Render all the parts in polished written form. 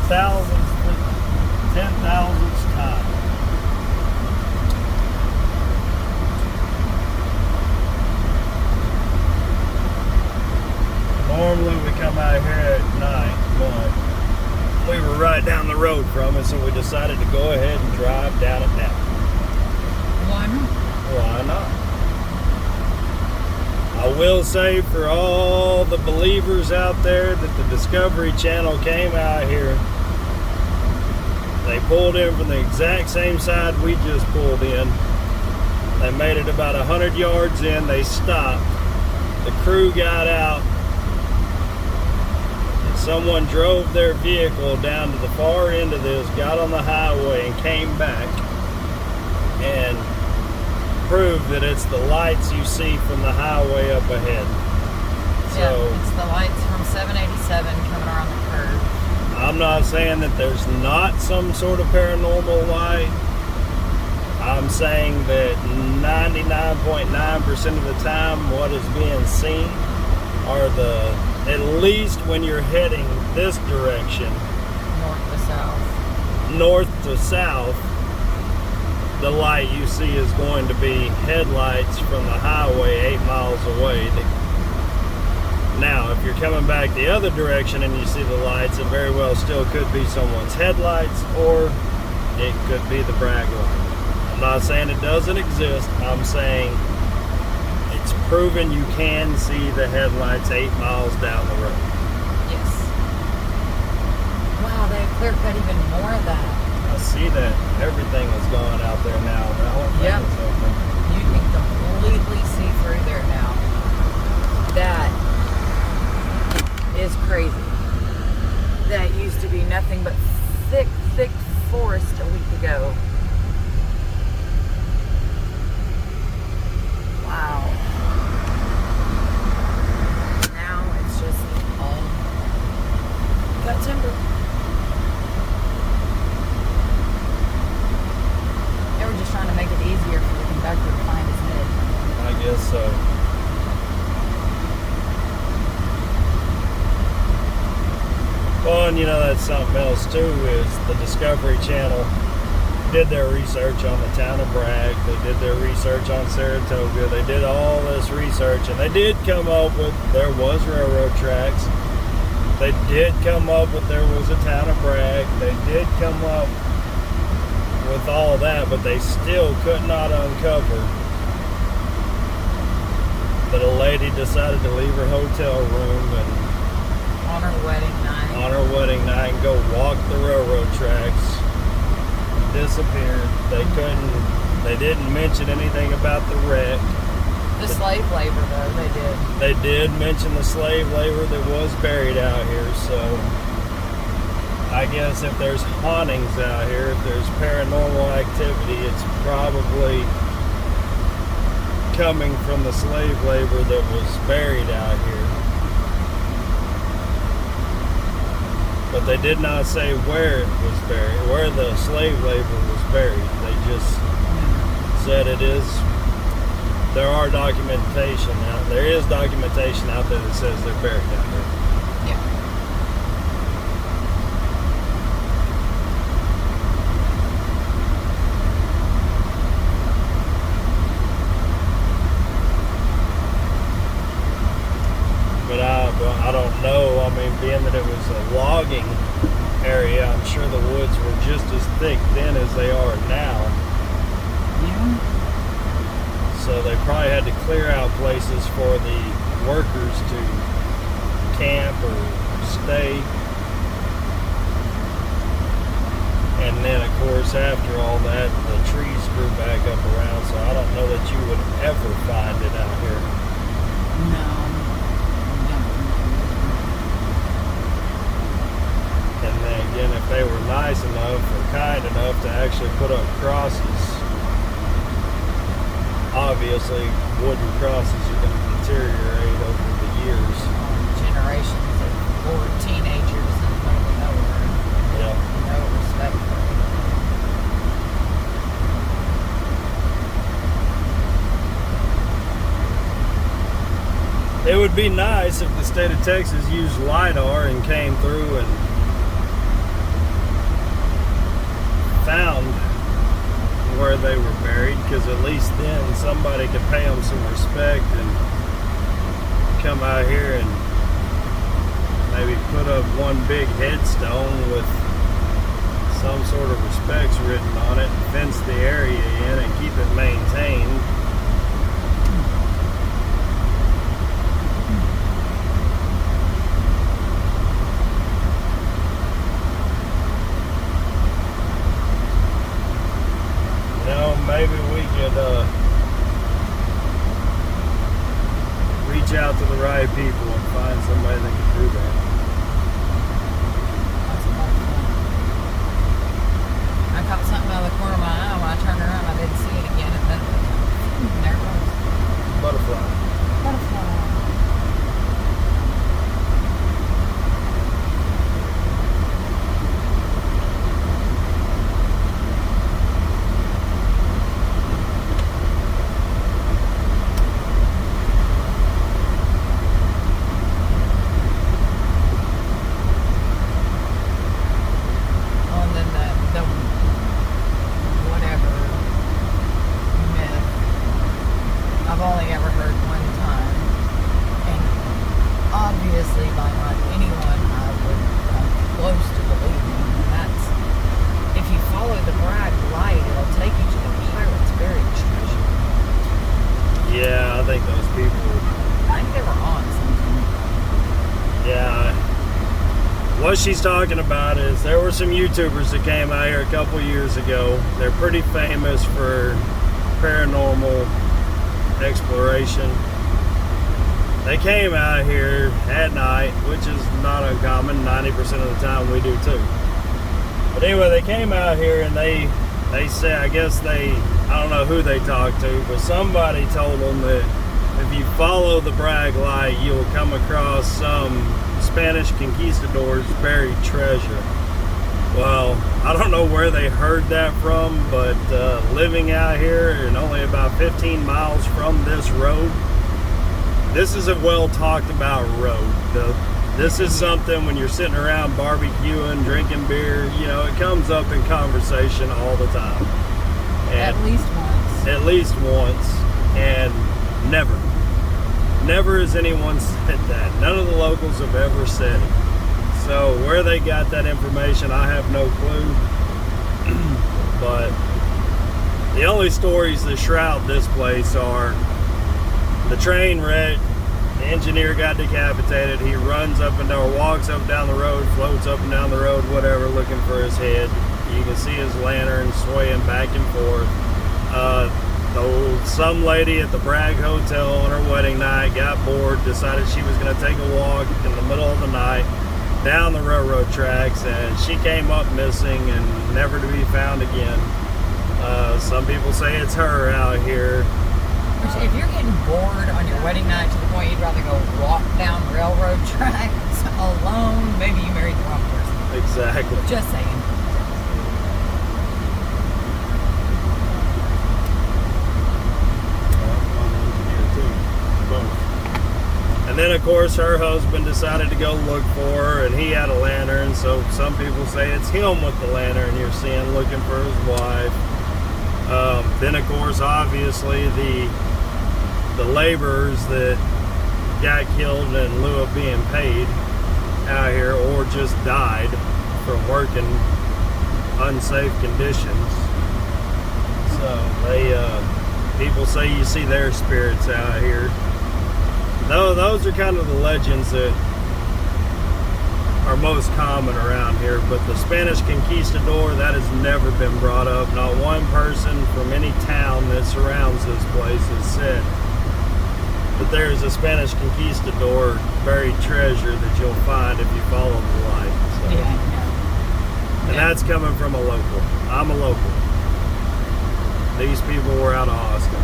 10,000th time. Normally we come out here at night, but we were right down the road from it, so we decided to go ahead and drive down it now. Why not? Why not? I will say, for all the believers out there, that the Discovery Channel came out here. They pulled in from the exact same side we just pulled in. They made it about 100 yards in. They stopped. The crew got out. And someone drove their vehicle down to the far end of this, got on the highway, and came back and proved that it's the lights you see from the highway up ahead. So yeah, it's the lights from 787 coming around the curve. I'm not saying that there's not some sort of paranormal light. I'm saying that 99.9% of the time what is being seen are at least when you're heading this direction, north to south, the light you see is going to be headlights from the highway 8 miles away. Now, if you're coming back the other direction and you see the lights, it very well still could be someone's headlights, or it could be the Bragg light. I'm not saying it doesn't exist. I'm saying it's proven you can see the headlights 8 miles down the road. Yes. Wow, they have clear cut even more of that. I see that everything is gone out there now. The whole thing is open. You can completely see through there now. That is crazy. That used to be nothing but thick, thick forest a week ago. Wow. Now it's just all cut timber. They were just trying to make it easier for the conductor to find his head. I guess so. Well, and you know, that's something else too, is the Discovery Channel did their research on the town of Bragg. They did their research on Saratoga. They did all this research, and they did come up with there was railroad tracks. They did come up with there was a town of Bragg. They did come up with all that, but they still could not uncover that a lady decided to leave her hotel room and On her wedding night and go walk the railroad tracks. Disappeared. They didn't mention anything about the wreck. The slave labor, though, they did. They did mention the slave labor that was buried out here, so I guess if there's hauntings out here, if there's paranormal activity, it's probably coming from the slave labor that was buried out here. But they did not say where it was buried, where the slave labor was buried. They just said there are documentation out there. Is documentation out there that says they're buried out there. Yeah. But I don't know. I mean, being that it was a logging area, I'm sure the woods were just as thick then as they are now. Yeah. So they probably had to clear out places for the workers to camp or stay. And then, of course, after all that, the trees grew back up around. So I don't know that you would ever find it out here. No. And then again, if they were nice enough or kind enough to actually put up crosses, obviously wooden crosses are going to deteriorate over the years. Generations of poor teenagers in the middle of nowhere. Yeah. No respect for it. It would be nice if the state of Texas used LiDAR and came through and found where they were buried, because at least then somebody could pay them some respect and come out here and maybe put up one big headstone with some sort of respects written on it, fence the area in, and keep it maintained. You know, maybe we could reach out to the right people and find somebody that can do that. I caught something out of the corner of my eye. When I turned around, I didn't see it again, and then there it was. Butterfly. Butterfly. I've only ever heard one time, and obviously by not anyone I would come close to believing. And that's, if you follow the Bragg light, it'll take you to the pirates' buried treasure. Yeah, I think those people. I think they were on something. Yeah. What she's talking about is there were some YouTubers that came out here a couple years ago. They're pretty famous for paranormal exploration. They came out here at night, which is not uncommon. 90% of the time we do too. But anyway, they came out here and they say, I don't know who they talked to, but somebody told them that if you follow the Bragg light, you'll come across some Spanish conquistadors' buried treasure. Well, I don't know where they heard that from, but living out here and only about 15 miles from this road, this is a well talked about road. This is something when you're sitting around barbecuing, drinking beer, you know, it comes up in conversation all the time. And At least once. At least once, and never has anyone said that. None of the locals have ever said it. So where they got that information, I have no clue. But the only stories that shroud this place are the train wreck, the engineer got decapitated, he runs up and down, walks up and down the road, floats up and down the road, whatever, looking for his head. You can see his lantern swaying back and forth. Some lady at the Bragg Hotel on her wedding night got bored, decided she was going to take a walk in the middle of the night down the railroad tracks, and she came up missing and never to be found again. Some people say it's her out here. Which, if you're getting bored on your wedding night to the point you'd rather go walk down railroad tracks alone, maybe you married the wrong person. Exactly. Just saying. And then, of course, her husband decided to go look for her, and he had a lantern, so some people say it's him with the lantern you're seeing looking for his wife. Then, of course, obviously, the laborers that got killed in lieu of being paid out here, or just died from working unsafe conditions. So, people say you see their spirits out here. No, those are kind of the legends that are most common around here, but the Spanish conquistador, that has never been brought up. Not one person from any town that surrounds this place has said that there is a Spanish conquistador buried treasure that you'll find if you follow the light. So, Yeah. and that's coming from a local. I'm a local. These people were out of Austin.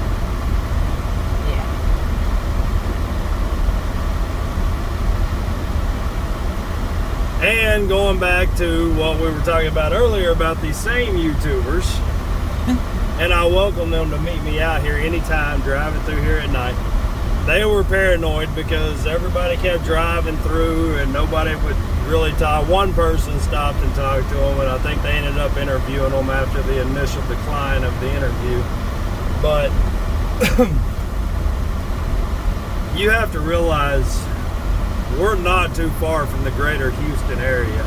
And going back to what we were talking about earlier about these same YouTubers, and I welcome them to meet me out here anytime driving through here at night. they were paranoid because everybody kept driving through and nobody would really talk. One person stopped and talked to them, and I think they ended up interviewing them after the initial decline of the interview. But you have to realize we're not too far from the greater Houston area.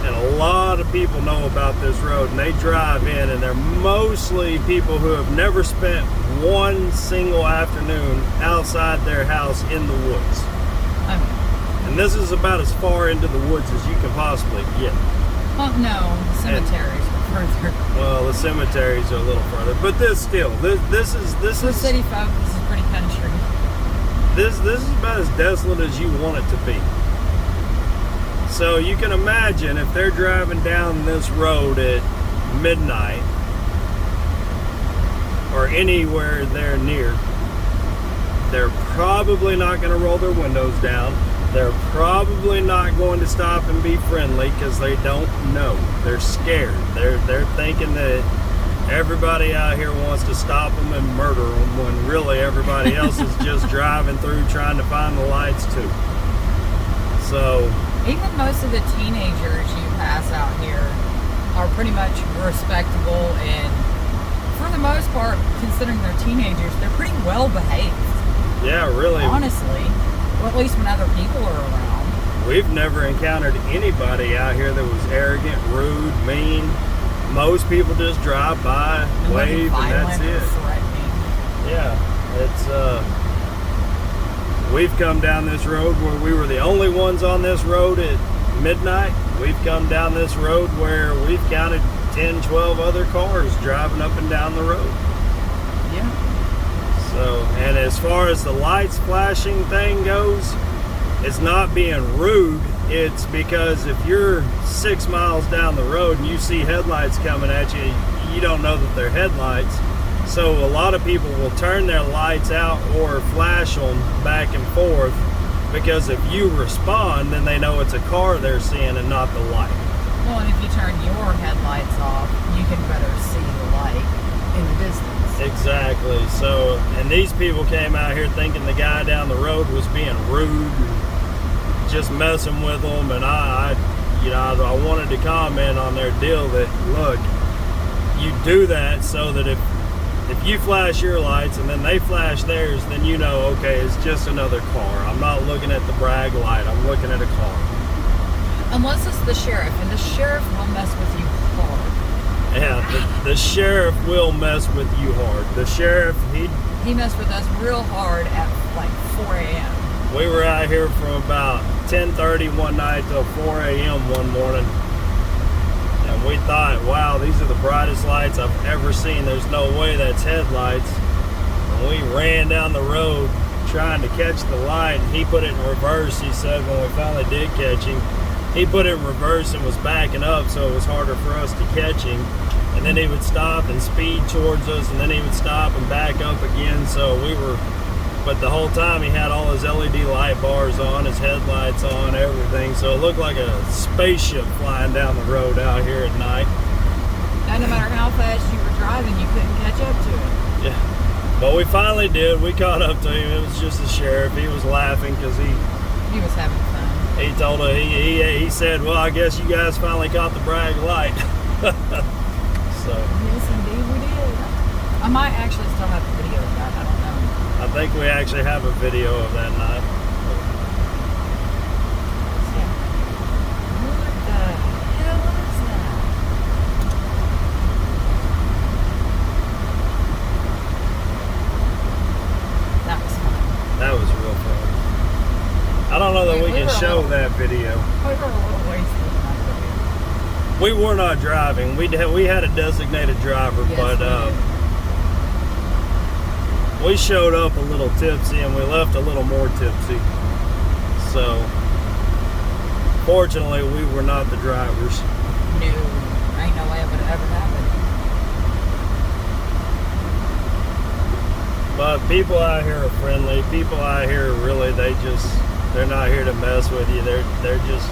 And a lot of people know about this road, and they drive in, and they're mostly people who have never spent one single afternoon outside their house in the woods. And this is about as far into the woods as you can possibly get. Well, no, the cemeteries are further. Well, the cemeteries are a little further, but this is city folk. This is pretty country. This is about as desolate as you want it to be. So you can imagine if they're driving down this road at midnight or anywhere they're near, they're probably not going to roll their windows down. They're probably not going to stop and be friendly because they don't know. They're scared. They're thinking that everybody out here wants to stop them and murder them when really everybody else is just driving through trying to find the lights too. So even most of the teenagers you pass out here are pretty much respectable, and for the most part, considering they're teenagers, they're pretty well behaved. Yeah, really. Honestly, well, at least when other people are around. We've never encountered anybody out here that was arrogant, rude, mean. Most people just drive by, wave, and that's it. Yeah, it's we've come down this road where we were the only ones on this road at midnight. We've come down this road where we've counted 10, 12 other cars driving up and down the road. Yeah. So, and as far as the lights flashing thing goes, it's not being rude. It's because if you're 6 miles down the road and you see headlights coming at you, you don't know that they're headlights. So a lot of people will turn their lights out or flash them back and forth, because if you respond, then they know it's a car they're seeing and not the light. Well, and if you turn your headlights off, you can better see the light in the distance. Exactly. So, and these people came out here thinking the guy down the road was being rude and just messing with them, and I wanted to comment on their deal that, look, you do that so that if you flash your lights and then they flash theirs, then you know, okay, it's just another car. I'm not looking at the Bragg light, I'm looking at a car. Unless it's the sheriff, and the sheriff will mess with you hard. Yeah, the sheriff will mess with you hard. The sheriff, he messed with us real hard at like 4 a.m. We were out here from about 10:30 one night till 4 a.m. one morning. And we thought, wow, these are the brightest lights I've ever seen. There's no way that's headlights. And we ran down the road trying to catch the light, and he put it in reverse. He said when we finally did catch him, he put it in reverse and was backing up, so it was harder for us to catch him. And then he would stop and speed towards us, and then he would stop and back up again. So we were, but the whole time he had all his LED light bars on, his headlights on, everything. So it looked like a spaceship flying down the road out here at night. And no matter how fast you were driving, you couldn't catch up to it. Yeah, but we finally did. We caught up to him. It was just the sheriff. He was laughing because he was having fun. He told her, he said, well, I guess you guys finally caught the Bragg light. So. Yes, indeed we did. I might actually still have a video of that. I don't know. I think we actually have a video of that night. What the hell is that? That was fun. That was real fun. I don't know that we can show that video. We were a little wasted in that video. We were not driving. We had a designated driver, Yes, but we showed up a little tipsy and we left a little more tipsy. So, fortunately, we were not the drivers. No, ain't no way it would have ever happened. But people out here are friendly. People out here really, they're not here to mess with you. They're just,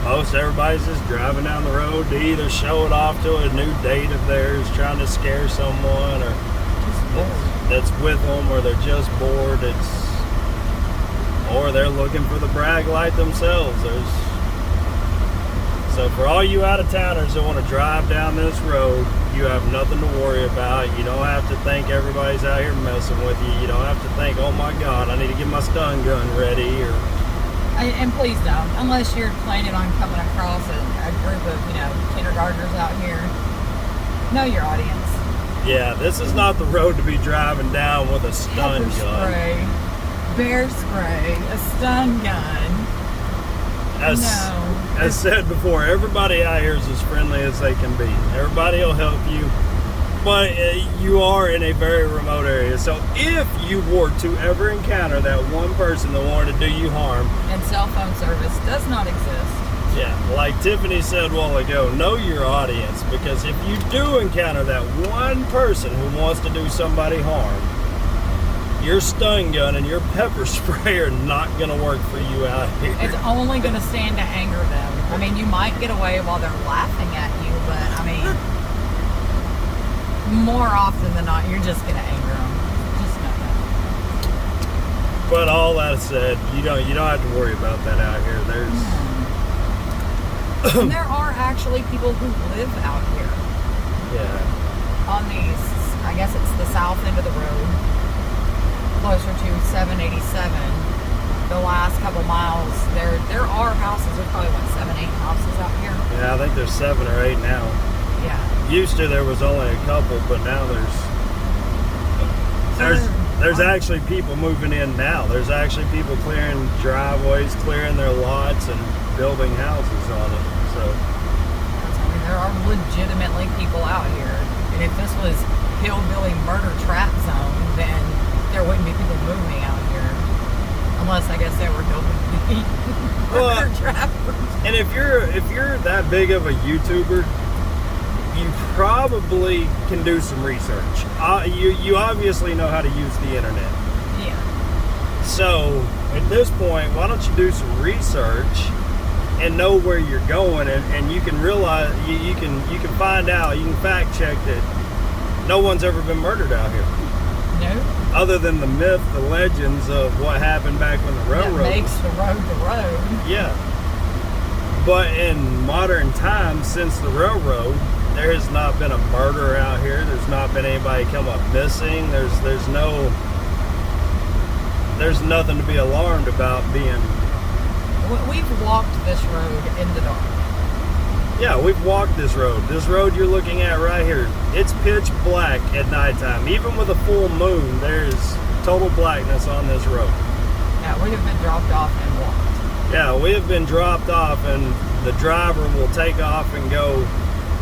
most everybody's just driving down the road to either show it off to a new date of theirs, trying to scare someone, or Just bored. that's with them, or they're just bored. Or they're looking for the Bragg light themselves. So for all you out-of-towners that want to drive down this road, you have nothing to worry about. You don't have to think everybody's out here messing with you. You don't have to think, oh my God, I need to get my stun gun ready. And please don't, unless you're planning on coming across a group of, kindergartners out here. Know your audience. Yeah, this is not the road to be driving down with a stun Pepper gun. spray, bear spray, a stun gun. As said before, everybody out here is as friendly as they can be. Everybody will help you, but you are in a very remote area. So if you were to ever encounter that one person that wanted to do you harm, and cell phone service does not exist. yeah, like Tiffany said a while ago, know your audience, because if you do encounter that one person who wants to do somebody harm, your stun gun and your pepper spray are not going to work for you out here. It's only going to stand to anger them. I mean, you might get away while they're laughing at you, but I mean, more often than not, you're just going to anger them. Just know that. But all that said, you don't have to worry about that out here. And there are actually people who live out here. Yeah. On these, I guess it's the south end of the road, closer to 787. The last couple miles, there are houses. There's probably 7, 8 houses out here. Yeah, I think there's 7 or 8 now. Yeah. Used to there was only a couple, but now there's actually people moving in now. There's actually people clearing driveways, clearing their lots, and building houses on it. So I mean, there are legitimately people out here. And if this was hillbilly murder trap zone, then there wouldn't be people moving out here. Unless I guess they were hillbilly murder trappers. And if you're that big of a YouTuber, you probably can do some research. You obviously know how to use the internet. Yeah. So at this point, why don't you do some research and know where you're going, and you can realize you can find out, you can fact check that no one's ever been murdered out here. No. Other than the myth, the legends of what happened back when the railroad that makes the road the road. Yeah. But in modern times, since the railroad, there has not been a murder out here. There's not been anybody come up missing. There's nothing to be alarmed about being. We've walked this road in the dark. Yeah, we've walked this road. This road you're looking at right here, it's pitch black at nighttime. Even with a full moon, there's total blackness on this road. Yeah, we have been dropped off and walked. Yeah, we have been dropped off, and the driver will take off and go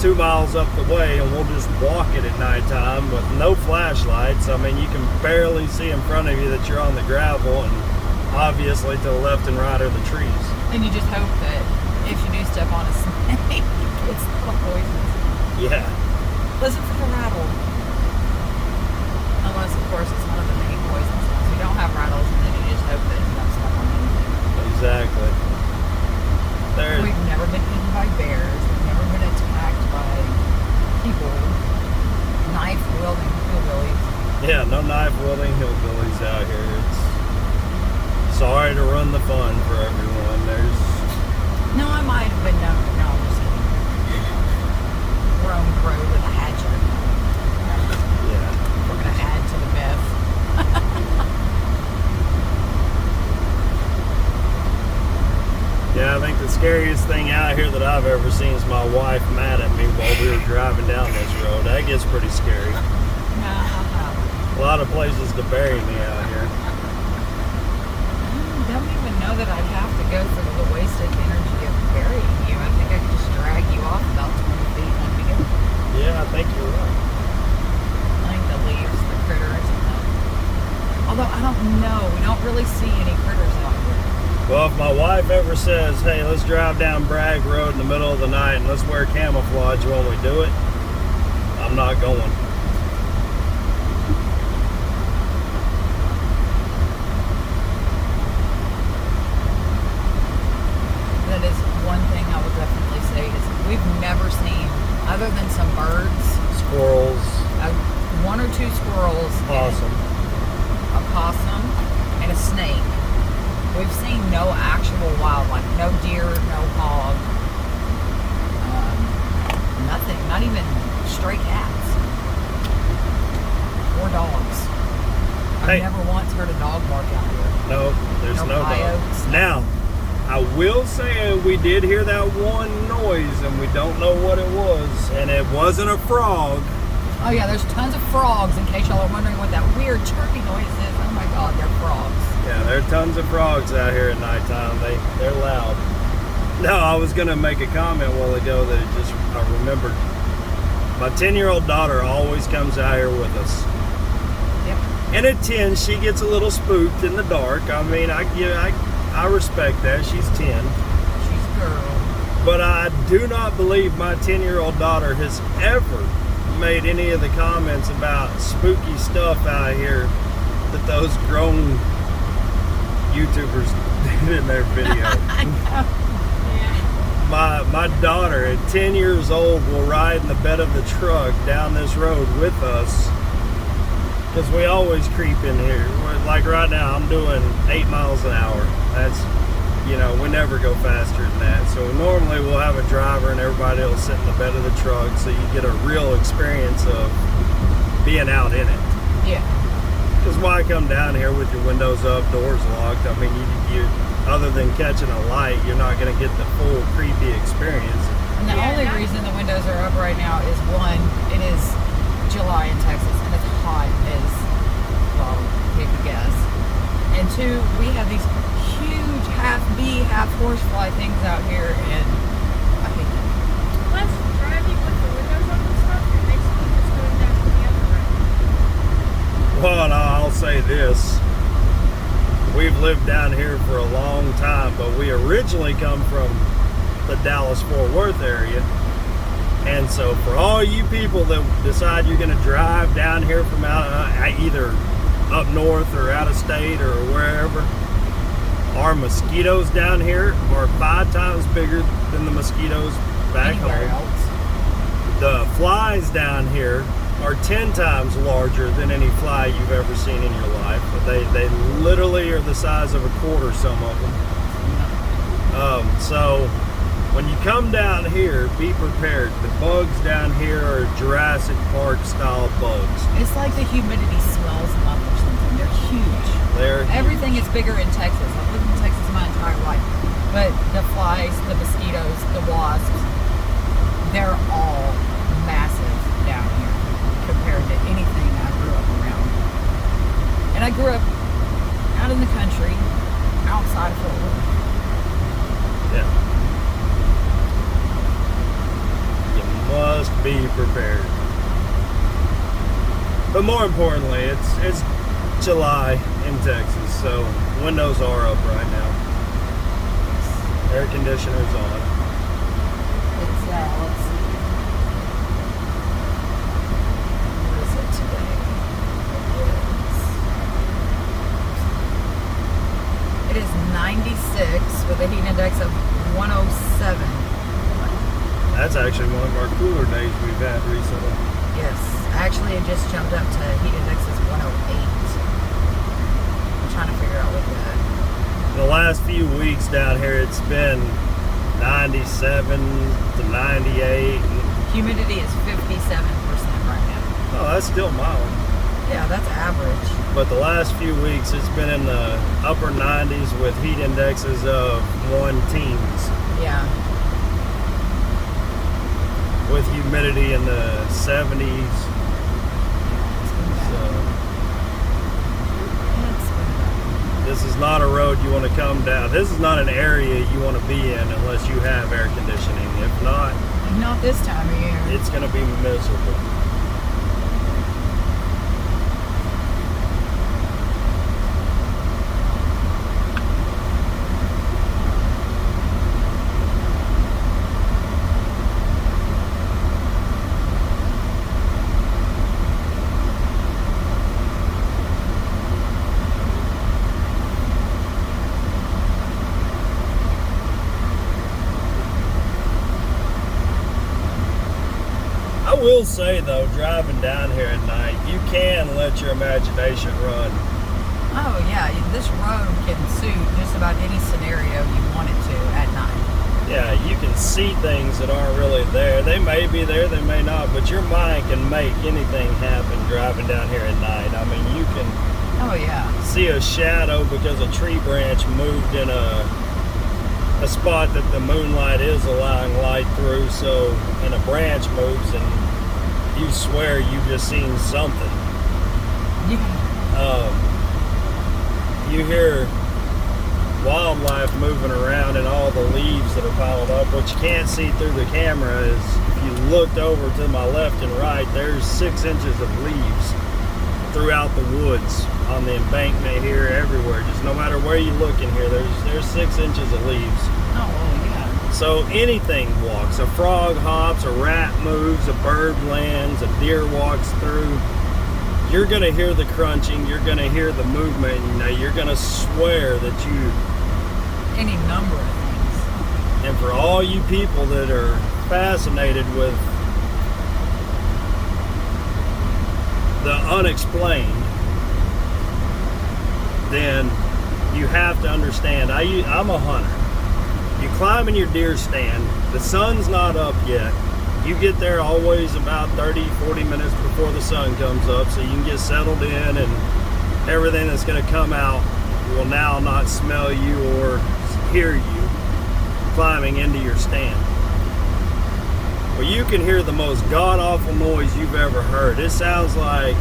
2 miles up the way, and we'll just walk it at nighttime with no flashlights. I mean, you can barely see in front of you that you're on the gravel, and obviously to the left and right are the trees. And you just hope that if you do step on a snake, it's not poisonous. Yeah. Listen for the rattle. Unless, of course, it's one of the many poisons. So you don't have rattles, and then you just hope that you don't step on anything. Exactly. We've never been eaten by bears. We've never been attacked by people. Knife-wielding hillbillies. Yeah, no knife-wielding hillbillies out here. It's sorry to run the fun for everyone. No, I might have been known to acknowledge roam the road with a hatchet. Yeah. We're going to add to the myth. Yeah, I think the scariest thing out here that I've ever seen is my wife mad at me while we were driving down this road. That gets pretty scary. A lot of places to bury me out here. I don't even know that I'd have to go through the wasted energy of burying you. I think I could just drag you off about 20 feet and I'd be good. Yeah, I think you're right. I think the leaves, the critters, and although I don't know, we don't really see any critters out here. Well, if my wife ever says, hey, let's drive down Bragg Road in the middle of the night and let's wear camouflage when we do it, I'm not going. That is one thing I would definitely say is we've never seen, other than some birds, Squirrels. 1 or 2 squirrels, Awesome. a possum, and a snake. We've seen no actual wildlife, no deer, no hog, nothing, not even stray cats or dogs. I've never once heard a dog bark out here. No, there's no coyotes. dog. Now, I will say we did hear that one noise, and we don't know what it was, and it wasn't a frog. Oh yeah, there's tons of frogs, in case y'all are wondering what that weird chirpy noise is. Oh my God, they're frogs. Yeah, there are tons of frogs out here at nighttime. They're loud. No, I was gonna make a comment a while ago that I remembered. My 10-year-old daughter always comes out here with us. Yep. And at 10, she gets a little spooked in the dark. I mean, I respect that. She's 10. She's a girl. But I do not believe my 10-year-old daughter has ever made any of the comments about spooky stuff out here that those grown YouTubers did in their video. My daughter at 10 years old will ride in the bed of the truck down this road with us, because we always creep in here. Like right now, I'm doing 8 miles an hour. That's, we never go faster than that. So normally we'll have a driver and everybody will sit in the bed of the truck, so you get a real experience of being out in it. Yeah. Because why come down here with your windows up, doors locked? I mean, you other than catching a light, you're not going to get the full creepy experience. And the only reason the windows are up right now is, one, it is July in Texas and it's hot as, well, take a guess. And 2, we have these huge half bee, half horsefly things out here, and I hate them. Plus, driving with the windows up and stuff, you're basically just going down to the other road. Well, and I'll say this. We've lived down here for a long time, but we originally come from the Dallas-Fort Worth area. And so for all you people that decide you're going to drive down here from either up north or out of state or wherever, our mosquitoes down here are 5 times bigger than the mosquitoes back Anywhere home. else. The flies down here are 10 times larger than any fly you've ever seen in your life. They literally are the size of a quarter, some of them. So when you come down here, be prepared. The bugs down here are Jurassic Park style bugs. It's like the humidity swells them up or something. They're huge. Everything is bigger in Texas. I've lived in Texas my entire life. But the flies, the mosquitoes, the wasps, they're all massive down here compared to anything I grew up around. And I grew up out in the country, outside of Fort Worth. Yeah. You must be prepared. But more importantly, it's July in Texas, so windows are up right now. Air conditioner's on. It's, let's see. What is it today? It is 96 with a heat index of 107. That's actually one of our cooler days we've had recently. Yes, actually it just jumped up to heat index is 108. I'm trying to figure out what that. The last few weeks down here, it's been 97 to 98. Humidity is 57% right now. Oh, that's still mild. Yeah, that's average. But the last few weeks, it's been in the upper 90s with heat indexes of 1-teens. Yeah. With humidity in the 70s. This is not a road you want to come down. This is not an area you want to be in unless you have air conditioning. If not, Not this time of year. it's going to be miserable. I I will say though, driving down here at night, you can let your imagination run. Oh yeah, this road can suit just about any scenario you want it to at night. Yeah, you can see things that aren't really there. They may be there, they may not, but your mind can make anything happen driving down here at night. I mean, you can Oh yeah. see a shadow because a tree branch moved in a spot that the moonlight is allowing light through, so and a branch moves and you swear you've just seen something. You hear wildlife moving around and all the leaves that are piled up. What you can't see through the camera is if you looked over to my left and right, there's 6 inches of leaves throughout the woods, on the embankment here, everywhere. Just no matter where you look in here, there's 6 inches of leaves. Oh well, yeah. So anything walks. A frog hops, a rat moves, a bird lands, a deer walks through. You're gonna hear the crunching, you're gonna hear the movement, you're gonna swear that you... Any number of things. And for all you people that are fascinated with the unexplained, then you have to understand, I'm a hunter. You climb in your deer stand, the sun's not up yet. You get there always about 30, 40 minutes before the sun comes up, so you can get settled in and everything that's gonna come out will now not smell you or hear you climbing into your stand. Well, you can hear the most god-awful noise you've ever heard. It sounds like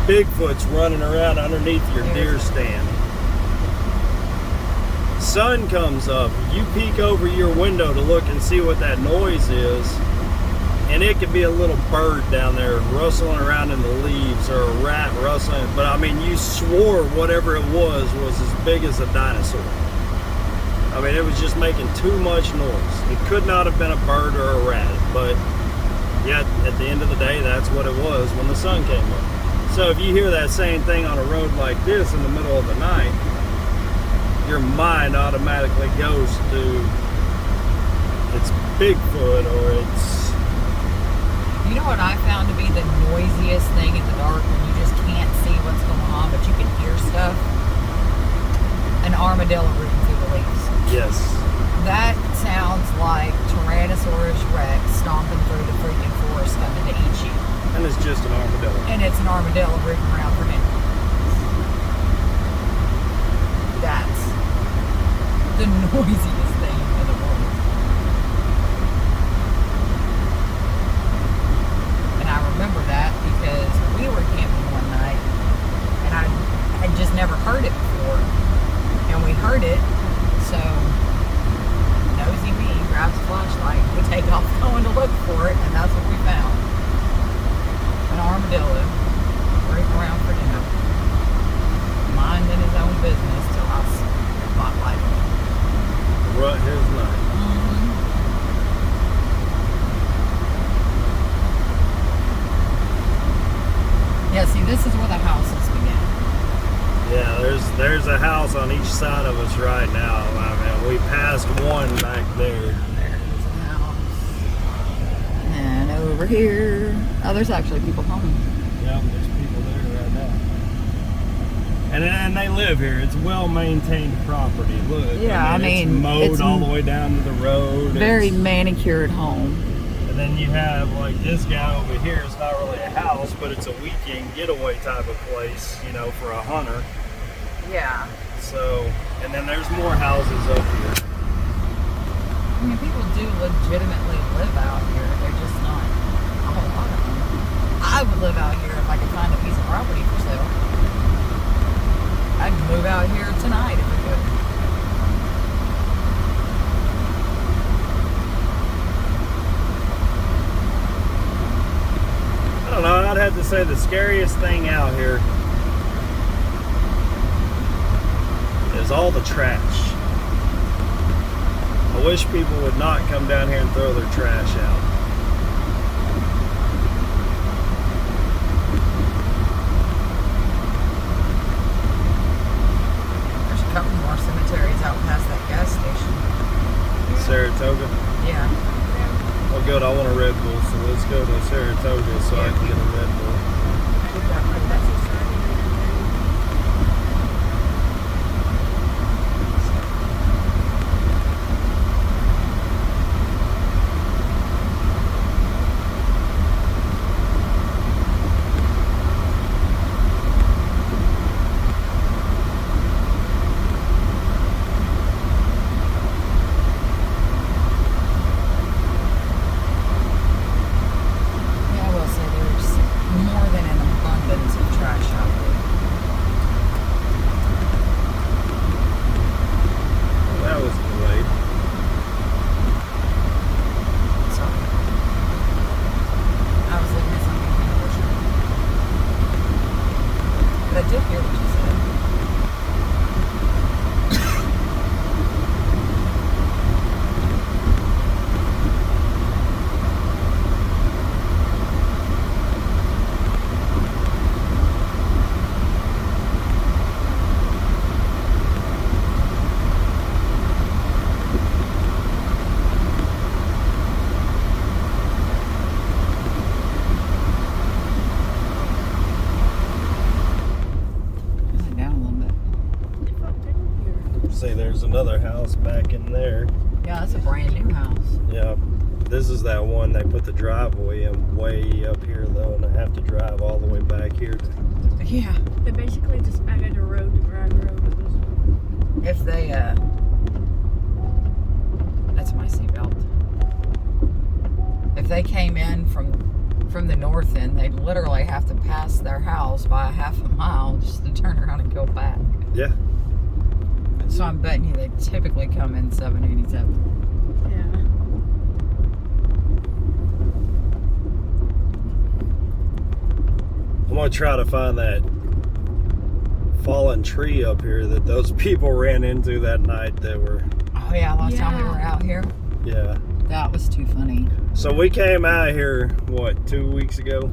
Bigfoot's running around underneath your deer stand. Sun comes up, you peek over your window to look and see what that noise is, and it could be a little bird down there rustling around in the leaves or a rat rustling, but I mean, you swore whatever it was as big as a dinosaur. I mean, it was just making too much noise. It could not have been a bird or a rat, but yet at the end of the day, that's what it was when the sun came up. So if you hear that same thing on a road like this in the middle of the night, your mind automatically goes to it's Bigfoot or it's... You know what I found to be the noisiest thing in the dark when you just can't see what's going on, but you can hear stuff? An armadillo rooting through the leaves. Yes. That sounds like Tyrannosaurus Rex stomping through the freaking forest coming to eat you. And it's just an armadillo. And it's an armadillo rooting around for him. That's the noisiest thing in the world. And I remember that because we were camping one night and I had just never heard it before. And we heard it, so nosy me grabs a flashlight. We take off going to look for it, and that's what we found. An armadillo running around for dinner, minding his own business till I spotlighted him. Rut his night. Yeah, see, this is where the houses begin. Yeah, there's a house on each side of us right now. I mean, we passed one back there. There's a house. And over here. Oh, there's actually people home. Yeah, there's people there right now. And they live here. It's well-maintained property. Look, Yeah, it's mowed it's all the way down to the road. Very It's- manicured home. And then you have like this guy over here. It's not really a house, but it's a weekend getaway type of place, you know, for a hunter. Yeah. So, and then there's more houses up here. I mean, people do legitimately live out here. They're just not a whole lot of them. I would live out here if I could find a piece of property for sale. I'd move out here tonight if I could. I don't know, I'd have to say the scariest thing out here is all the trash. I wish people would not come down here and throw their trash out. There's a couple more cemeteries out past that gas station. Saratoga. Yeah. Oh, good. I want a Red Bull, so let's go to Saratoga so I can get a Red Bull. That's a sign. Yeah, I will say there's more than an abundance of trash out there. Well, that was delayed. Sorry. I was looking at something kind of bullshit. But I did hear what you said. Turn it down a little bit. It felt good in here. See, there's another house back in there. Yeah, that's a brand new house. Yeah. This is that one they put the driveway in way up here, though, and I have to drive all the way back here. Yeah. They basically just added a road to Bragg Road. If they, that's my seatbelt. If they came in from the north end, they'd literally have to pass their house by a half a mile just to turn around and go back. Yeah. So I'm betting you they typically come in 787. Yeah. I'm going to try to find that fallen tree up here that those people ran into that night that were, Oh yeah, last time we Yeah. were out here, yeah. that was too funny. So we came out here, what, 2 weeks ago?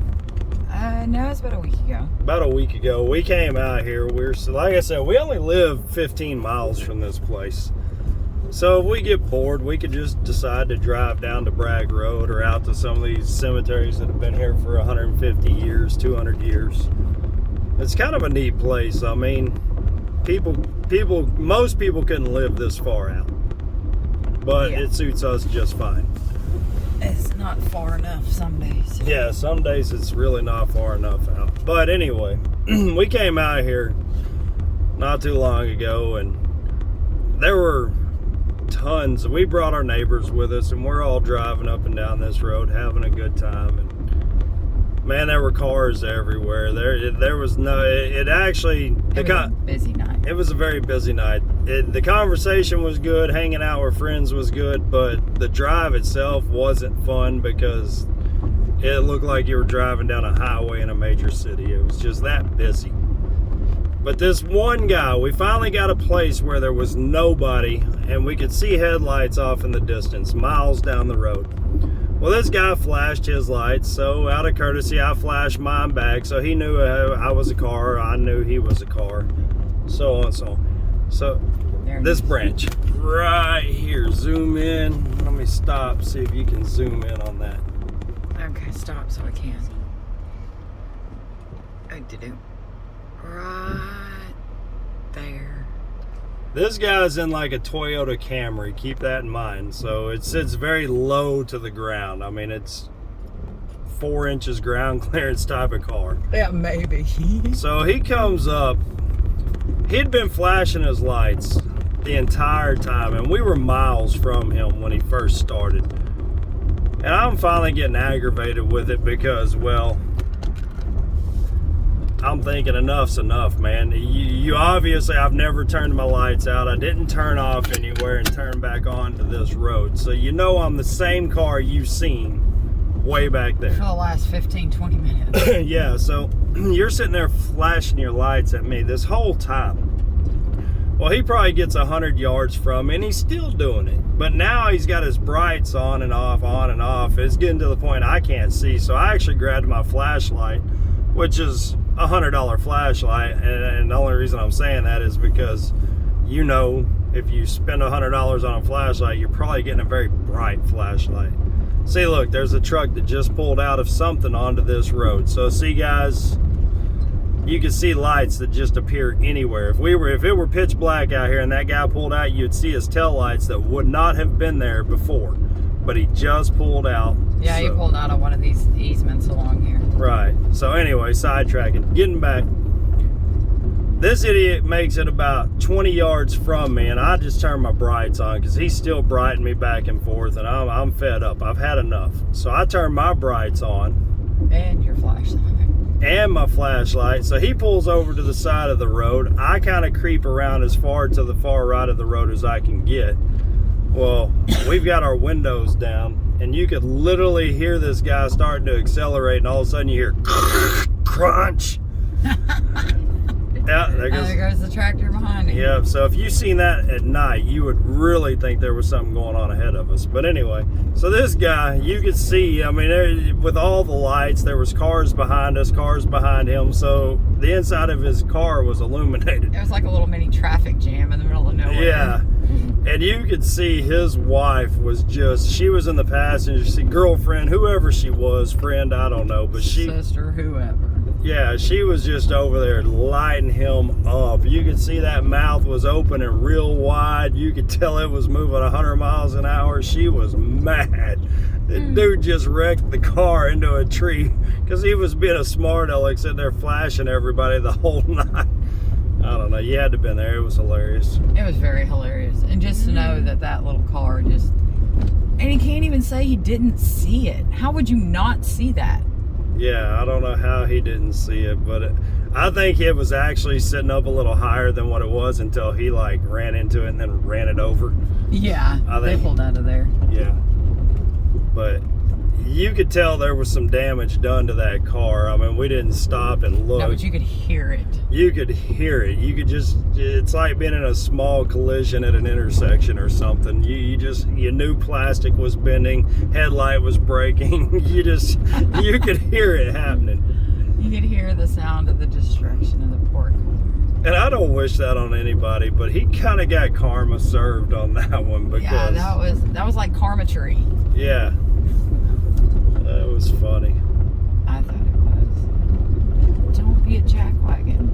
No, it's about a week ago. About a week ago, we came out here. So like I said, we only live 15 miles from this place. So if we get bored, we could just decide to drive down to Bragg Road or out to some of these cemeteries that have been here for 150 years, 200 years. It's kind of a neat place. I mean, most people couldn't live this far out, but Yeah. it suits us just fine. It's not far enough some days. Yeah, some days it's really not far enough out. But anyway, we came out here not too long ago, and there were tons. We brought our neighbors with us, and we're all driving up and down this road having a good time. And man, there were cars everywhere. There was no. It actually It was a busy night. it was a very busy night. The conversation was good, hanging out with friends was good, but the drive itself wasn't fun because it looked like you were driving down a highway in a major city. It was just that busy. But this one guy, we finally got a place where there was nobody and we could see headlights off in the distance, miles down the road. Well, this guy flashed his lights, so out of courtesy, I flashed mine back, so he knew I was a car, I knew he was a car, so on and so on. So, There it this is. branch, right here, zoom in. Let me stop, see if you can zoom in on that. Okay, stop so I can. I did it. Right there. This guy's in like a Toyota Camry, keep that in mind. So it sits very low to the ground. I mean, it's 4 inches ground clearance type of car. Yeah, maybe. So he comes up, he'd been flashing his lights the entire time, and we were miles from him when he first started. And I'm finally getting aggravated with it because, well, I'm thinking enough's enough, man. You obviously, I've never turned my lights out. I didn't turn off anywhere and turn back onto this road. So you know I'm the same car you've seen way back there. For the last 15, 20 minutes. Yeah, so you're sitting there flashing your lights at me this whole time. Well, he probably gets 100 yards from me, and he's still doing it. But now he's got his brights on and off, on and off. It's getting to the point I can't see. So I actually grabbed my flashlight, which is a $100 flashlight. And the only reason I'm saying that is because, you know, if you spend $100 on a flashlight, you're probably getting a very bright flashlight. See, look, there's a truck that just pulled out of something onto this road. So see, guys, you can see lights that just appear anywhere. If it were pitch black out here and that guy pulled out, you'd see his tail lights that would not have been there before. But he just pulled out. Yeah, he pulled out of one of these easements along here. Right. So anyway, sidetracking. Getting back. This idiot makes it about 20 yards from me, and I just turn my brights on because he's still brighting me back and forth, and I'm fed up. I've had enough. So I turn my brights on. And your flashlight. And my flashlight. So he pulls over to the side of the road. I kind of creep around as far to the far right of the road as I can get. Well, we've got our windows down, and you could literally hear this guy starting to accelerate, and all of a sudden you hear crunch. Yeah, there goes the tractor behind him. Yeah, so if you seen that at night, you would really think there was something going on ahead of us. But anyway, so this guy, you could see, I mean, with all the lights, there was cars behind us, cars behind him. So the inside of his car was illuminated. It was like a little mini traffic jam in the middle of nowhere. Yeah. And you could see his wife was she was in the passenger seat, girlfriend, whoever she was, friend, I don't know, but sister, whoever. Yeah, she was just over there lighting him up. You could see that mouth was open and real wide. You could tell it was moving 100 miles an hour. She was mad. The dude just wrecked the car into a tree because he was being a smart aleck sitting there flashing everybody the whole night. I don't know. You had to have been there. It was hilarious. It was very hilarious. And just to know that little car just... And he can't even say he didn't see it. How would you not see that? Yeah, I don't know how he didn't see it, but I think it was actually sitting up a little higher than what it was until he like ran into it and then ran it over. Yeah, they pulled out of there. Yeah, but you could tell there was some damage done to that car. I mean, we didn't stop and look. No, but you could hear it. You could hear it. You could just, it's like being in a small collision at an intersection or something. You knew plastic was bending, headlight was breaking. You could hear it happening. You could hear the sound of the destruction of the poor car. And I don't wish that on anybody, but he kind of got karma served on that one because... Yeah, that was like karma tree. Yeah. That was funny. I thought it was. Don't be a jackwagon.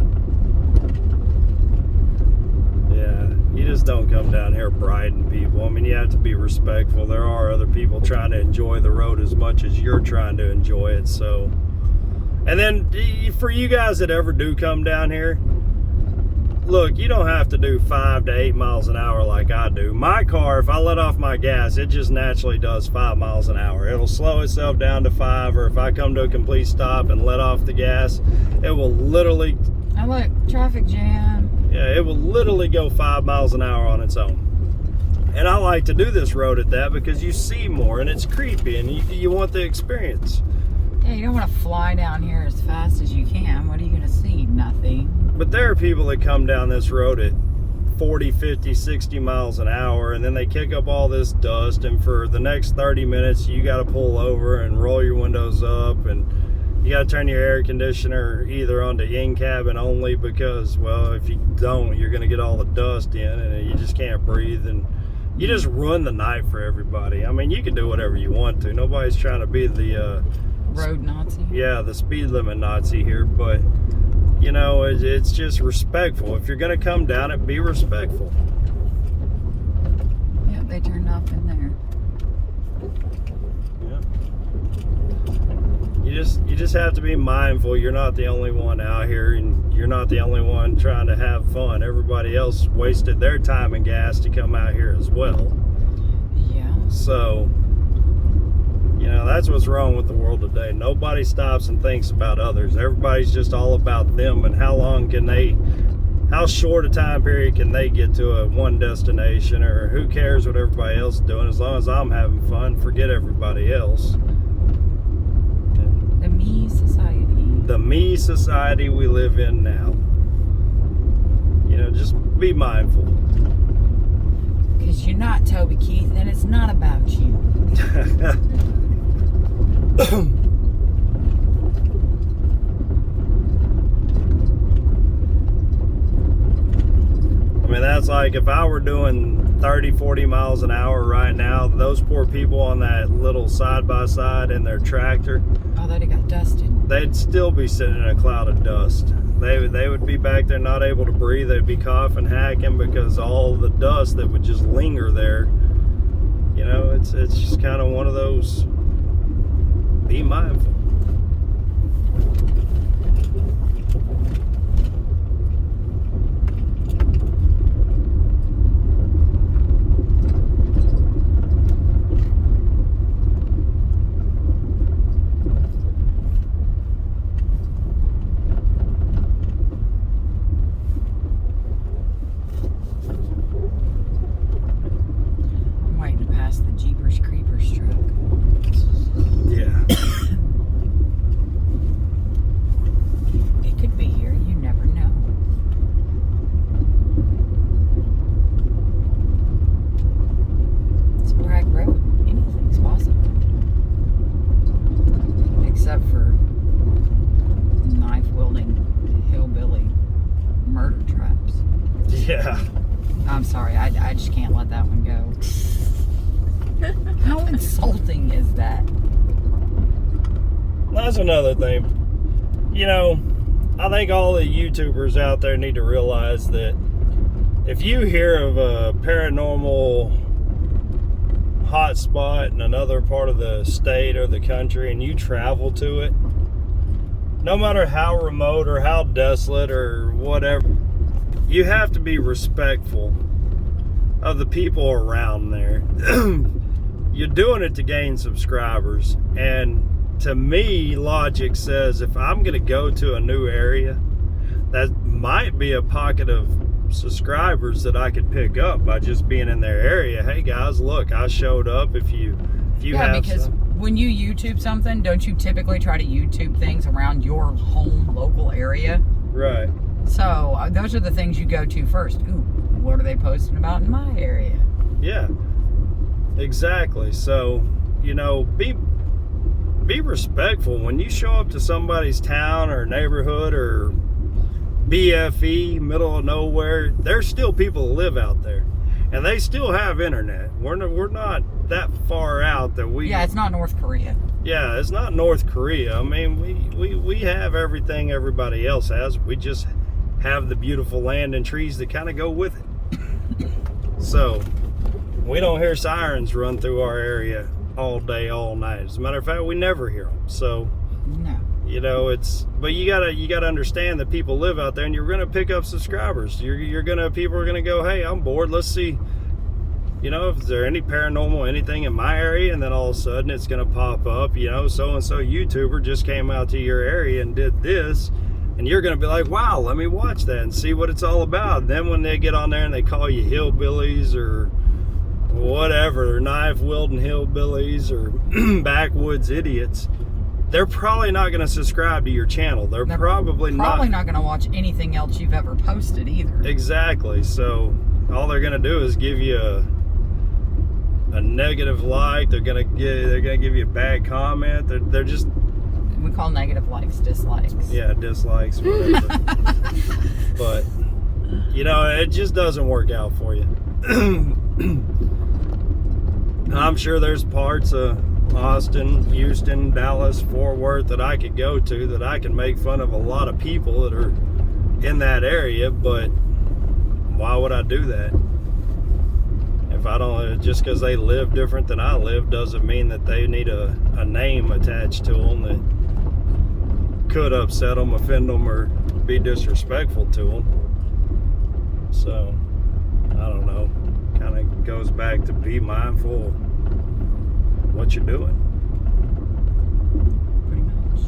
Yeah, you just don't come down here bribing people. I mean, you have to be respectful. There are other people trying to enjoy the road as much as you're trying to enjoy it, so... And then, for you guys that ever do come down here, look, you don't have to do 5 to 8 miles an hour like I do. My car, if I let off my gas, it just naturally does 5 miles an hour. It'll slow itself down to 5, or if I come to a complete stop and let off the gas, it will literally... Oh, look, traffic jam. Yeah, it will literally go 5 miles an hour on its own. And I like to do this road at that because you see more and it's creepy and you want the experience. Yeah, you don't want to fly down here as fast as you can. What are you going to see? Nothing. But there are people that come down this road at 40, 50, 60 miles an hour, and then they kick up all this dust, and for the next 30 minutes, you got to pull over and roll your windows up, and you got to turn your air conditioner either on to in-cabin only because, well, if you don't, you're going to get all the dust in, and you just can't breathe, and you just ruin the night for everybody. I mean, you can do whatever you want to. Nobody's trying to be the... road Nazi? Yeah, the speed limit Nazi here, but you know, it's just respectful. If you're going to come down it, be respectful. Yeah, they turned off in there. Yeah. You just have to be mindful. You're not the only one out here, and you're not the only one trying to have fun. Everybody else wasted their time and gas to come out here as well. Yeah. So, you know, that's what's wrong with the world today. Nobody stops and thinks about others. Everybody's just all about them and how short a time period can they get to one destination, or who cares what everybody else is doing. As long as I'm having fun, forget everybody else. The me society. The me society we live in now. You know, just be mindful. Because you're not Toby Keith, and it's not about you. I mean, that's like if I were doing 30, 40 miles an hour right now, those poor people on that little side-by-side in their tractor, Oh, they'd have got dusted. they'd still be sitting in a cloud of dust. They would be back there not able to breathe. They'd be coughing, hacking because all the dust that would just linger there. You know, it's just kind of one of those, be mindful. I'm waiting to pass the Jeepers Creepers truck. Yeah. It could be here. You never know. It's Bragg Road. Anything's possible. Except for knife-wielding hillbilly murder traps. Yeah. I'm sorry. I just can't let that one go. How insulting is that? That's another thing. You know, I think all the YouTubers out there need to realize that if you hear of a paranormal hotspot in another part of the state or the country and you travel to it, no matter how remote or how desolate or whatever, you have to be respectful of the people around there. You're doing it to gain subscribers, and to me, logic says if I'm going to go to a new area, that might be a pocket of subscribers that I could pick up by just being in their area. Hey guys, look, I showed up. If you have because some, when you YouTube something, don't you typically try to YouTube things around your home local area? right? So those are the things you go to first. Ooh, what are they posting about in my area? Yeah, exactly. So, you know, be respectful when you show up to somebody's town or neighborhood or BFE, middle of nowhere. There's still people that live out there, and they still have internet. We're not that far out that we. Yeah, it's not North Korea. Yeah, it's not North Korea. I mean, we have everything everybody else has. We just have the beautiful land and trees that kind of go with it. So we don't hear sirens run through our area all day, all night. As a matter of fact, we never hear them. So, No. you know, but you gotta understand that people live out there, and you're gonna pick up subscribers. People are gonna go, hey, I'm bored. Let's see, you know, if there any paranormal anything in my area, and then all of a sudden it's gonna pop up. You know, so and so YouTuber just came out to your area and did this. And you're going to be like, wow, let me watch that and see what it's all about. And then when they get on there and they call you hillbillies or whatever, or knife-wielding hillbillies or backwoods idiots, they're probably not going to subscribe to your channel. They're probably not going to watch anything else you've ever posted either. Exactly. So all they're going to do is give you a negative like. They're going to give you a bad comment. They're just... We call negative likes dislikes. Yeah, dislikes, whatever. But, you know, it just doesn't work out for you. I'm sure there's parts of Austin, Houston, Dallas, Fort Worth that I could go to that I can make fun of a lot of people that are in that area, but why would I do that? If I don't, just because they live different than I live doesn't mean that they need a name attached to them that could upset them, offend them, or be disrespectful to them. So, I don't know. Kind of goes back to be mindful of what you're doing. Pretty much.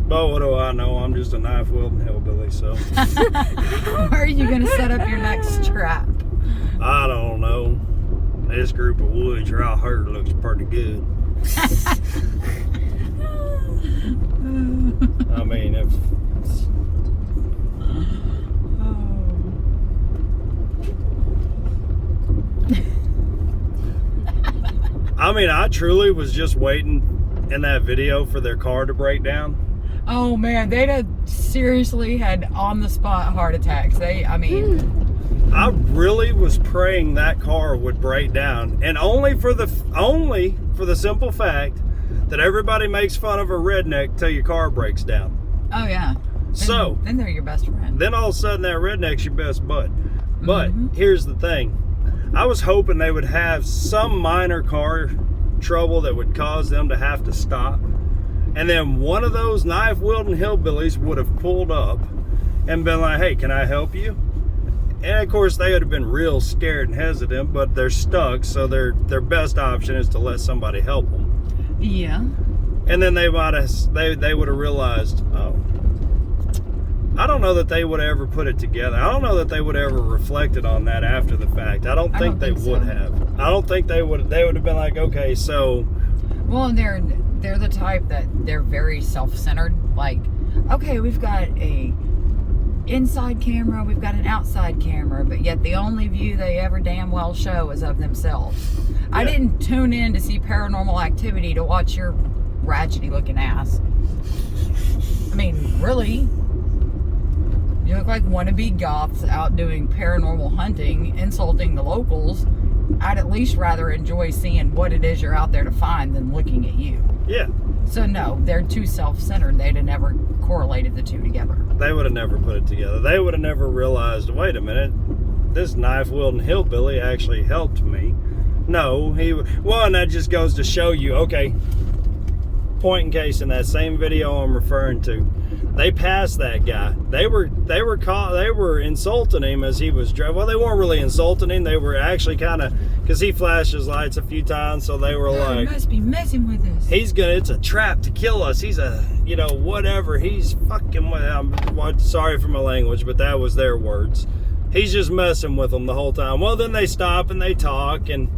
But what do I know? I'm just a knife-wielding hillbilly, so. Where are you going to set up your next trap? I don't know. This group of woods right here looks pretty good. I mean, if... I mean, I truly was just waiting in that video for their car to break down. Oh man, they'd have seriously had on the spot heart attacks. I mean, I really was praying that car would break down, and only for the simple fact that everybody makes fun of a redneck till your car breaks down. oh yeah. Then they're your best friend. Then all of a sudden that redneck's your best bud. But here's the thing. I was hoping they would have some minor car trouble that would cause them to have to stop. And then one of those knife-wielding hillbillies would have pulled up and been like, hey, can I help you? And of course they would have been real scared and hesitant, but they're stuck, so their best option is to let somebody help them. Yeah. And then they would have realized, oh, I don't know that they would have ever put it together. I don't know that they would have ever reflected on that after the fact. I don't think they would have. I don't think they would have been like, okay, so. Well, they're the type that they're very self-centered. Like, okay, we've got a inside camera, we've got an outside camera, but yet the only view they ever damn well show is of themselves. Yeah. I didn't tune in to see Paranormal Activity to watch your ratchety looking ass. I mean, really? You look like wannabe goths out doing paranormal hunting, insulting the locals. I'd at least rather enjoy seeing what it is you're out there to find than looking at you. Yeah. So no, they're too self-centered. They'd have never correlated the two together. They would have never put it together. They would have never realized, wait a minute, this knife-wielding hillbilly actually helped me. No, and that just goes to show you, okay, point in case in that same video I'm referring to, they passed that guy. They were insulting him as he was driving. Well, they weren't really insulting him. They were actually kind of, because he flashed his lights a few times, so they were like, he must be messing with us. It's a trap to kill us. He's whatever. He's fucking with, I'm sorry for my language, but that was their words. He's just messing with them the whole time. Well, then they stop and they talk, and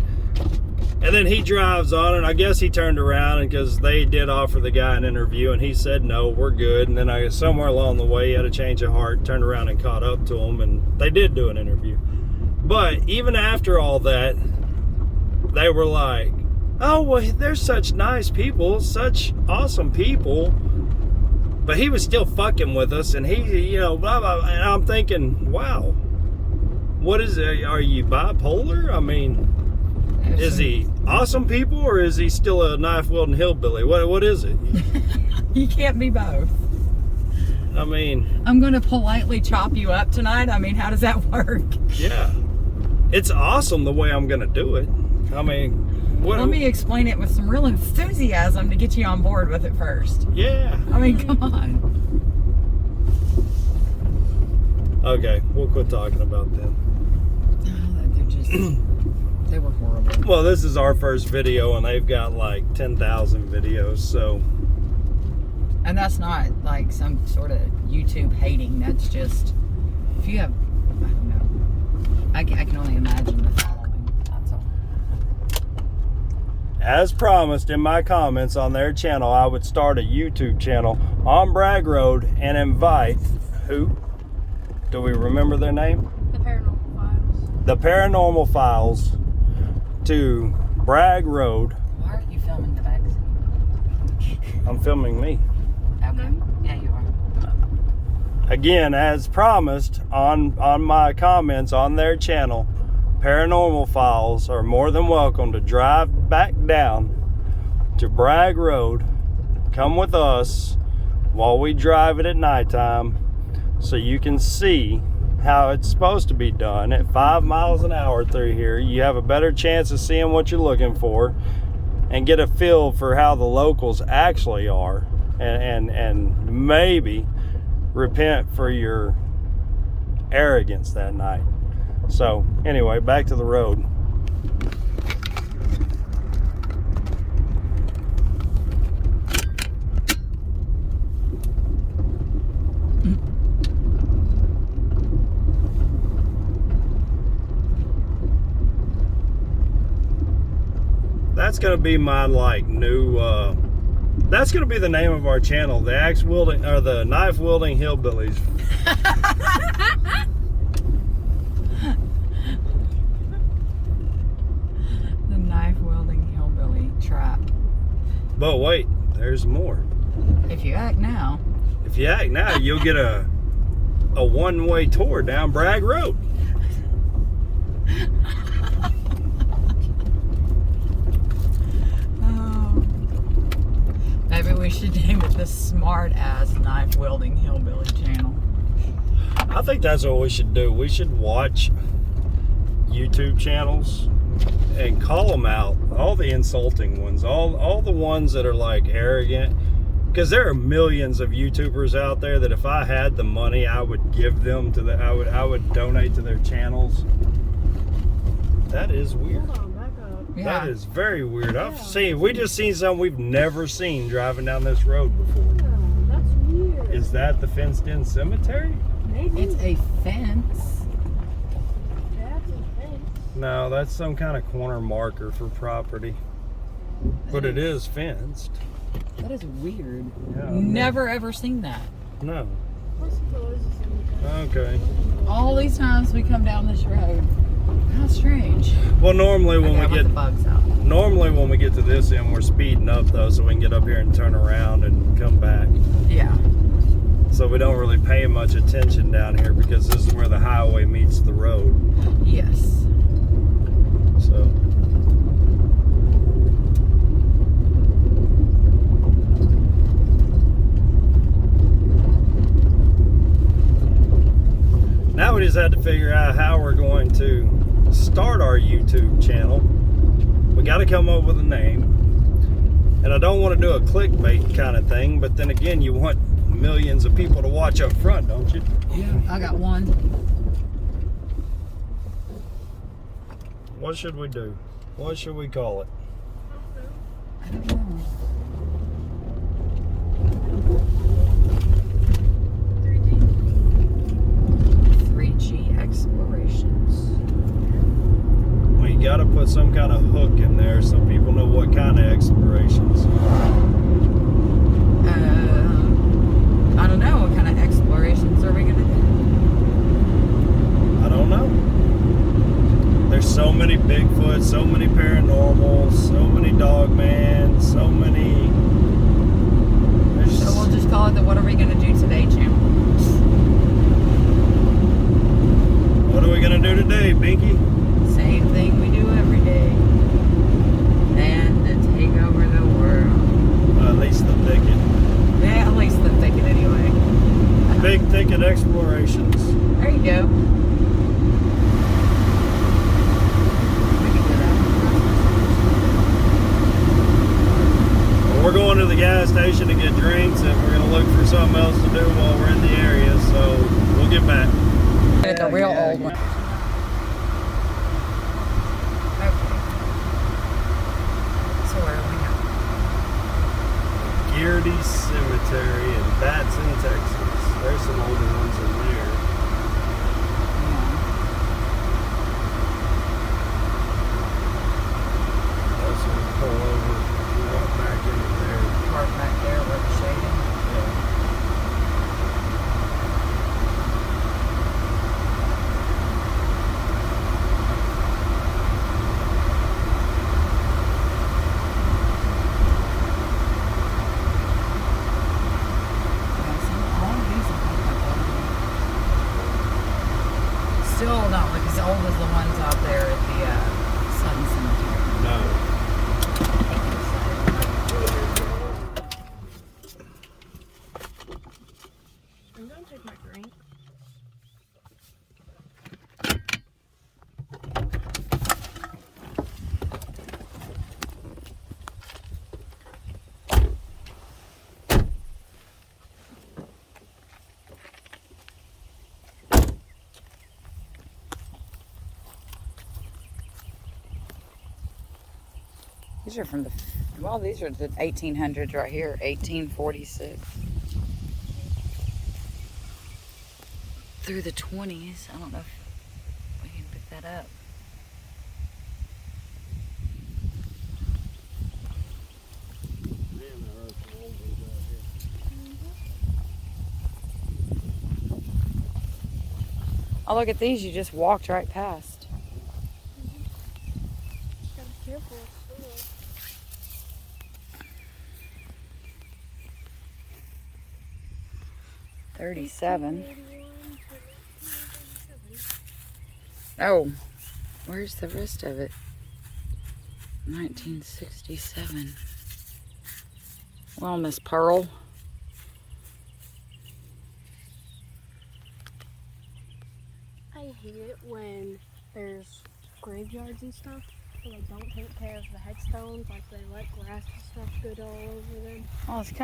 then he drives on, and I guess he turned around because they did offer the guy an interview, and he said, no, we're good. And then I guess somewhere along the way, he had a change of heart, turned around and caught up to him, and they did do an interview. But even after all that, they were like, oh, well, they're such nice people, such awesome people. But he was still fucking with us, and he, blah, blah. And I'm thinking, wow, what is it? Are you bipolar? I mean, is he awesome people, or is he still a knife-wielding hillbilly? What is it? You can't be both. I mean, I'm going to politely chop you up tonight. I mean, how does that work? Yeah. It's awesome the way I'm going to do it. I mean, let me explain it with some real enthusiasm to get you on board with it first. Yeah. I mean, come on. Okay, we'll quit talking about them. Oh, they're just... They were horrible. Well, this is our first video, and they've got like 10,000 videos, so. And that's not like some sort of YouTube hating. That's just, if you have, I don't know. I can only imagine the following. That's all. As promised in my comments on their channel, I would start a YouTube channel on Bragg Road and invite who? Do we remember their name? The Paranormal Files. The Paranormal Files to Bragg Road. Why are you filming the back seat? I'm filming me. Okay. Yeah, you are. Again, as promised on my comments on their channel, Paranormal Files are more than welcome to drive back down to Bragg Road. Come with us while we drive it at nighttime so you can see how it's supposed to be done at 5 miles an hour through here. You have a better chance of seeing what you're looking for and get a feel for how the locals actually are, and maybe repent for your arrogance that night. So anyway, back to the road. That's gonna be my new that's gonna be the name of our channel, the axe wielding or the knife wielding hillbillies. The knife wielding hillbilly trap. But wait, there's more. If you act now. If you act now, you'll get a one-way tour down Bragg Road. Oh. Maybe we should name it the Smart Ass Knife Wielding Hillbilly Channel. I think that's what we should do. We should watch YouTube channels and call them out. All the insulting ones, all the ones that are like arrogant. Because there are millions of YouTubers out there that if I had the money, I would give them to I would donate to their channels. That is weird. Hold on, back up. Yeah. That is very weird. We just seen something we've never seen driving down this road before. Yeah, that's weird. Is that the fenced-in cemetery? Maybe. It's a fence. That's a fence. No, that's some kind of corner marker for property. But it is fenced. That is weird. Yeah, Never ever seen that. No. Plus the doors is in the Okay. All these times we come down this road. How strange. Well, normally when Okay, I we want the bugs out. when we get to this end, we're speeding up though, so we can get up here and turn around and come back. Yeah. So we don't really pay much attention down here because this is where the highway meets the road. Yes. So. Now we just have to figure out how we're going to start our YouTube channel. We got to come up with a name. And I don't want to do a clickbait kind of thing, but then again, you want millions of people to watch up front, don't you? Yeah. I got one. What should we do? What should we call it? I don't know. 3G Explorations. Well, you got to put some kind of hook in there so people know what kind of explorations. I don't know. What kind of explorations are we going to do? I don't know. There's so many Bigfoot, so many paranormal, so many Dogman, so many. So we'll just call it the What Are We Gonna Do Today channel. What are we gonna do today, Binky? Same thing we do every day. And to take over the world. At least the thicket. Yeah, at least the thicket anyway. Big thicket explorations. There you go. We can do that. Well, we're going to the gas station to get drinks, and we're gonna look for something else to do while we're in the area. So we'll get back. It's a real old one. Okay. So where are we now? Scariest Cemetery in Batson, Texas. There's some older ones in there. Also pull over, walk back into there. Park back there where the shading. Still not like as old as the ones out there at the Sun Cemetery. No. I'm gonna take my drink. These are from the, well, these are the 1800s right here, 1846. Through the 20s. I don't know if we can pick that up. Oh, look at these. You just walked right past. Gotta be careful. 37. 1881 to 1937. Oh, where's the rest of it? 1967. Well, Miss Pearl. I hate it when there's graveyards and stuff, but they don't take care of the headstones, like they let grass and stuff go all over them. Oh, it's kind